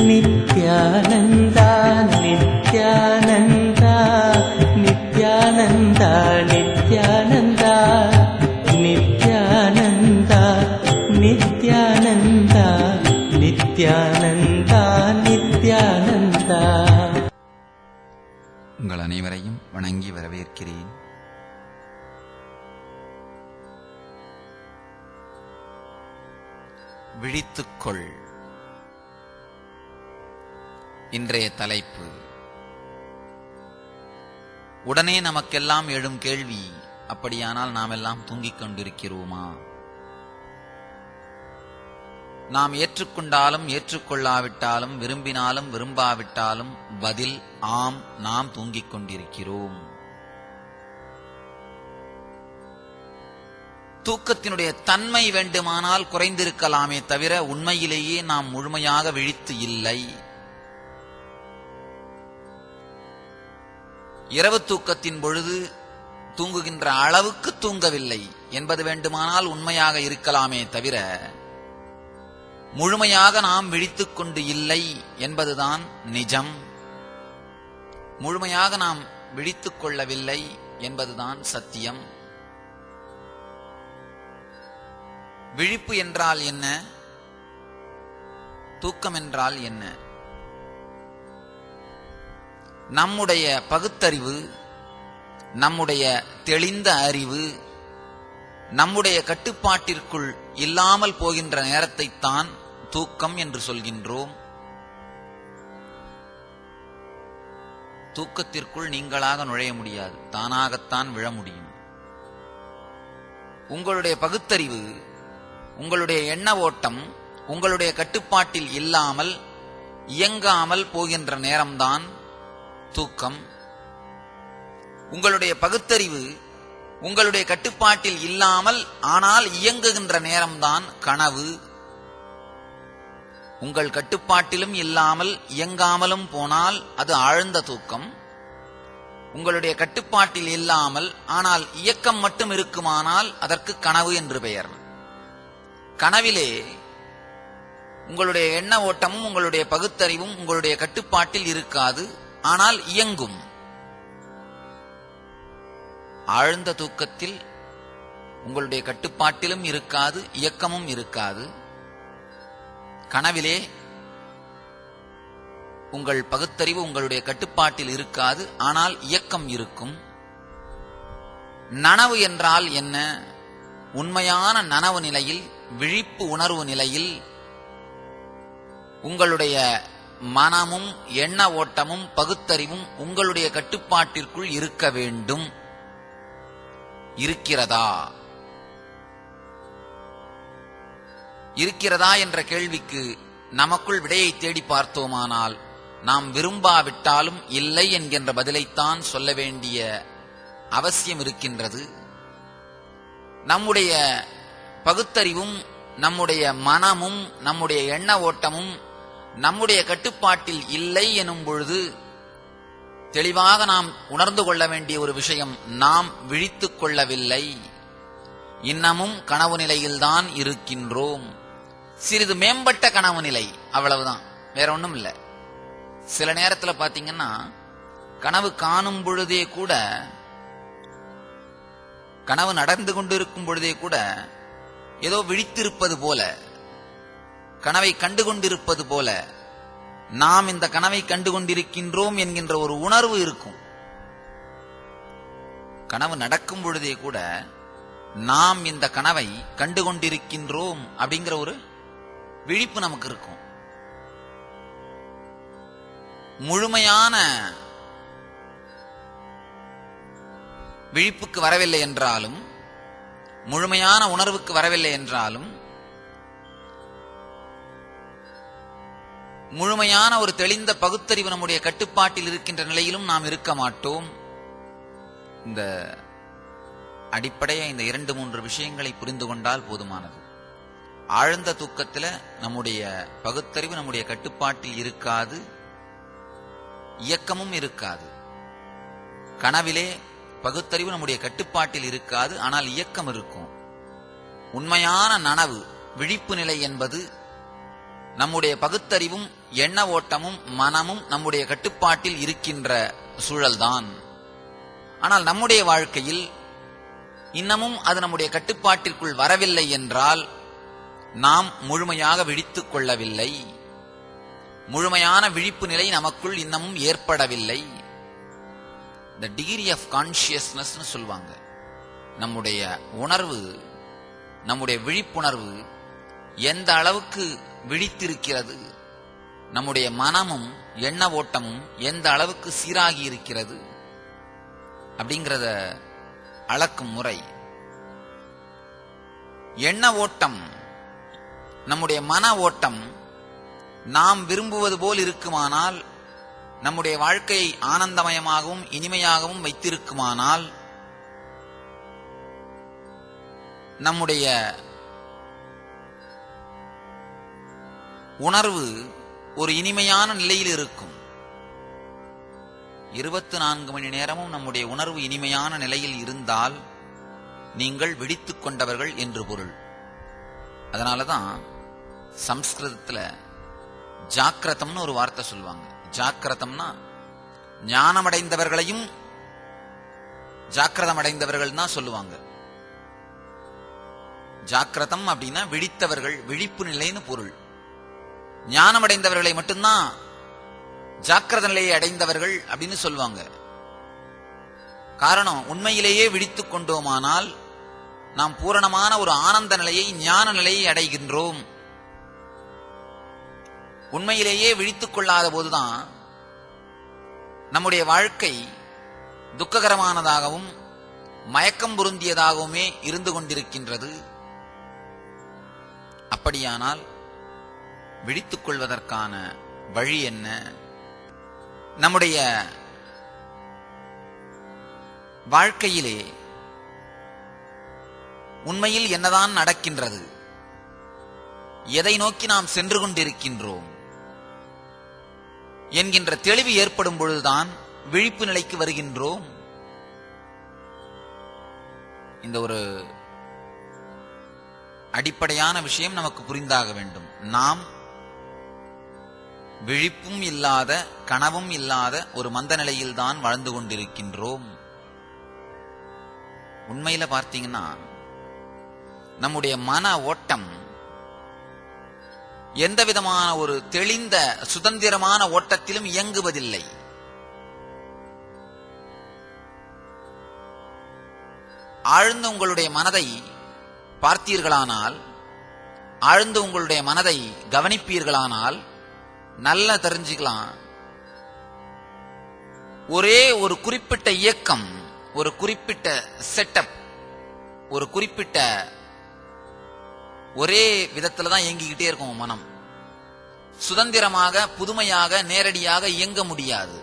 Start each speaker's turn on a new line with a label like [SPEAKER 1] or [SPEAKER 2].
[SPEAKER 1] நித்யானந்தா நித்யானந்தா நித்யானந்தா நித்யானந்தா நித்யானந்தா நித்யானந்தா நித்யானந்தா நித்யானந்தா.
[SPEAKER 2] உங்கள் அனைவரையும் வணங்கி வரவேற்கிறேன். விழித்துக்கொள். இன்றைய தலைப்பு. உடனே நமக்கெல்லாம் எழும் கேள்வி, அப்படியானால் நாம் எல்லாம் தூங்கிக் கொண்டிருக்கிறோமா? நாம் ஏற்றுக்கொண்டாலும் ஏற்றுக்கொள்ளாவிட்டாலும் விரும்பினாலும் விரும்பாவிட்டாலும் பதில் ஆம், நாம் தூங்கிக் கொண்டிருக்கிறோம். தூக்கத்தினுடைய தன்மை வேண்டுமானால் குறைந்திருக்கலாமே தவிர உண்மையிலேயே நாம் முழுமையாக விழித்து இல்லை. இரவு தூக்கத்தின் பொழுது தூங்குகின்ற அளவுக்கு தூங்கவில்லை என்பது வேண்டுமானால் உண்மையாக இருக்கலாமே தவிர முழுமையாக நாம் விழித்துக் கொண்டு இல்லை என்பதுதான் நிஜம். முழுமையாக நாம் விழித்துக் கொள்ளவில்லை என்பதுதான் சத்தியம். விழிப்பு என்றால் என்ன? தூக்கம் என்றால் என்ன? நம்முடைய பகுத்தறிவு, நம்முடைய தெளிந்த அறிவு நம்முடைய கட்டுப்பாட்டிற்குள் இல்லாமல் போகின்ற நேரத்தைத்தான் தூக்கம் என்று சொல்கின்றோம். தூக்கத்திற்குள் நீங்களாக நுழைய முடியாது, தானாகத்தான் விழ முடியும். உங்களுடைய பகுத்தறிவு, உங்களுடைய எண்ண ஓட்டம் உங்களுடைய கட்டுப்பாட்டில் இல்லாமல் இயங்காமல் போகின்ற நேரம்தான் தூக்கம். உங்களுடைய பகுத்தறிவு உங்களுடைய கட்டுப்பாட்டில் இல்லாமல் ஆனால் இயங்குகின்ற நேரம்தான் கனவு. உங்கள் கட்டுப்பாட்டிலும் இல்லாமல் இயங்காமலும் போனால் அது ஆழ்ந்த தூக்கம். உங்களுடைய கட்டுப்பாட்டில் இல்லாமல் ஆனால் இயக்கம் மட்டும் இருக்குமானால் அதற்கு கனவு என்று பெயர். கனவிலே உங்களுடைய எண்ண ஓட்டமும் உங்களுடைய பகுத்தறிவும் உங்களுடைய கட்டுப்பாட்டில் இருக்காது, ஆனால் இயங்கும். ஆழ்ந்த தூக்கத்தில் உங்களுடைய கட்டுப்பாட்டிலும் இருக்காது, இயக்கமும் இருக்காது. கனவிலே உங்கள் பகுத்தறிவு உங்களுடைய கட்டுப்பாட்டில் இருக்காது, ஆனால் இயக்கம் இருக்கும். நனவு என்றால் என்ன? உண்மையான நனவு நிலையில், விழிப்பு உணர்வு நிலையில் உங்களுடைய மனமும் எண்ண ஓட்டமும் பகுத்தறிவும் உங்களுடைய கட்டுப்பாட்டிற்குள் இருக்க வேண்டும். இருக்கிறதா? இருக்கிறதா என்ற கேள்விக்கு நமக்குள் விடையை தேடி பார்த்தோமானால் நாம் விரும்பாவிட்டாலும் இல்லை என்கின்ற பதிலைத்தான் சொல்ல வேண்டிய அவசியம் இருக்கின்றது. நம்முடைய பகுத்தறிவும் நம்முடைய மனமும் நம்முடைய எண்ண ஓட்டமும் நம்முடைய கட்டுப்பாட்டில் இல்லை எனும் பொழுது தெளிவாக நாம் உணர்ந்து கொள்ள வேண்டிய ஒரு விஷயம், நாம் விழித்துக் கொள்ளவில்லை, இன்னமும் கனவு நிலையில்தான் இருக்கின்றோம். சிறிது மேம்பட்ட கனவு நிலை, அவ்வளவுதான், வேற ஒண்ணும் இல்லை. சில நேரத்தில் பாத்தீங்கன்னா கனவு காணும் பொழுதே கூட, கனவு நடந்து கொண்டிருக்கும் பொழுதே கூட ஏதோ விழித்திருப்பது போல, கனவை கண்டுகொண்டிருப்பது போல, நாம் இந்த கனவை கண்டுகொண்டிருக்கின்றோம் என்கின்ற ஒரு உணர்வு இருக்கும். கனவு நடக்கும் பொழுதே கூட நாம் இந்த கனவை கண்டுகொண்டிருக்கின்றோம் அப்படிங்கிற ஒரு விழிப்பு நமக்கு இருக்கும். முழுமையான விழிப்புக்கு வரவில்லை என்றாலும், முழுமையான உணர்வுக்கு வரவில்லை என்றாலும், முழுமையான ஒரு தெளிந்த பகுத்தறிவு நம்முடைய கட்டுப்பாட்டில் இருக்கின்ற நிலையிலும் நாம் இருக்க மாட்டோம். இந்த அடிப்படையை, இந்த 2-3 விஷயங்களை புரிந்து கொண்டால் போதுமானது. ஆழ்ந்த தூக்கத்தில் நம்முடைய பகுத்தறிவு நம்முடைய கட்டுப்பாட்டில் இருக்காது, இயக்கமும் இருக்காது. கனவிலே பகுத்தறிவு நம்முடைய கட்டுப்பாட்டில் இருக்காது, ஆனால் இயக்கம் இருக்கும். உண்மையான நனவு, விழிப்பு நிலை என்பது நம்முடைய பகுத்தறிவும் எண்ண ஓட்டமும் மனமும் நம்முடைய கட்டுப்பாட்டில் இருக்கின்ற சூழல்தான். ஆனால் நம்முடைய வாழ்க்கையில் இன்னமும் அது நம்முடைய கட்டுப்பாட்டிற்குள் வரவில்லை என்றால் நாம் முழுமையாக விழித்துக் கொள்ளவில்லை. முழுமையான விழிப்பு நிலை நமக்குள் இன்னமும் ஏற்படவில்லை. the degree of consciousness சொல்வாங்க. நம்முடைய உணர்வு, நம்முடைய விழிப்புணர்வு எந்த அளவுக்கு விழித்திருக்கிறது, நம்முடைய மனமும் எண்ண ஓட்டமும் எந்த அளவுக்கு சீராகி இருக்கிறது அப்படிங்கிறத அளக்கும் முறை. எண்ண ஓட்டம், நம்முடைய மன ஓட்டம் நாம் விரும்புவது போல் இருக்குமானால், நம்முடைய வாழ்க்கையை ஆனந்தமயமாகவும் இனிமையாகவும் வைத்திருக்குமானால், நம்முடைய உணர்வு ஒரு இனிமையான நிலையில் இருக்கும். 24 மணி நேரமும் நம்முடைய உணர்வு இனிமையான நிலையில் இருந்தால் நீங்கள் விழித்துக் கொண்டவர்கள் என்று பொருள். அதனாலதான் சம்ஸ்கிருதத்துல ஜாக்கிரதம்னு ஒரு வார்த்தை சொல்லுவாங்க. ஜாக்கிரதம்னா ஞானமடைந்தவர்களையும் ஜாக்கிரதம் அடைந்தவர்கள் தான் சொல்லுவாங்க. ஜாக்கிரதம் அப்படின்னா விழித்தவர்கள், விழிப்பு நிலைன்னு பொருள். ஞானமடைந்தவர்களை மட்டும்தான் ஜாக்கிரத நிலையை அடைந்தவர்கள் அப்படின்னு சொல்லுவாங்க. காரணம், உண்மையிலேயே விழித்துக் கொண்டோமானால் நாம் பூரணமான ஒரு ஆனந்த நிலையை, ஞான நிலையை அடைகின்றோம். உண்மையிலேயே விழித்துக் கொள்ளாத போதுதான் நம்முடைய வாழ்க்கை துக்ககரமானதாகவும் மயக்கம் பொருந்தியதாகவுமே இருந்து கொண்டிருக்கின்றது. அப்படியானால் விழித்துக் கொள்வதற்கான வழி என்ன? நம்முடைய வாழ்க்கையிலே உண்மையில் என்னதான் நடக்கின்றது, எதை நோக்கி நாம் சென்று கொண்டிருக்கின்றோம் என்கின்ற தெளிவு ஏற்படும் பொழுதுதான் விழிப்பு நிலைக்கு வருகின்றோம். இந்த ஒரு அடிப்படையான விஷயம் நமக்கு புரிந்தாக வேண்டும். நாம் விழிப்பும் இல்லாத, கனவும் இல்லாத ஒரு மந்த நிலையில் தான் வாழ்ந்து கொண்டிருக்கின்றோம். உண்மையில பார்த்தீங்கன்னா நம்முடைய மன ஓட்டம் எந்த விதமான ஒரு தெளிந்த சுதந்திரமான ஓட்டத்திலும் இயங்குவதில்லை. ஆழ்ந்த உங்களுடைய மனதை பார்த்தீர்களானால், ஆழ்ந்து உங்களுடைய மனதை கவனிப்பீர்களானால் நல்லா தெரிஞ்சுக்கலாம். ஒரே ஒரு குறிப்பிட்ட இயக்கம், ஒரு குறிப்பிட்ட செட்டப், ஒரு குறிப்பிட்ட ஒரே விதத்துல தான் இயங்கிக்கிட்டே இருக்கும் மனம். சுதந்திரமாக, புதுமையாக, நேரடியாக இயங்க முடியாது.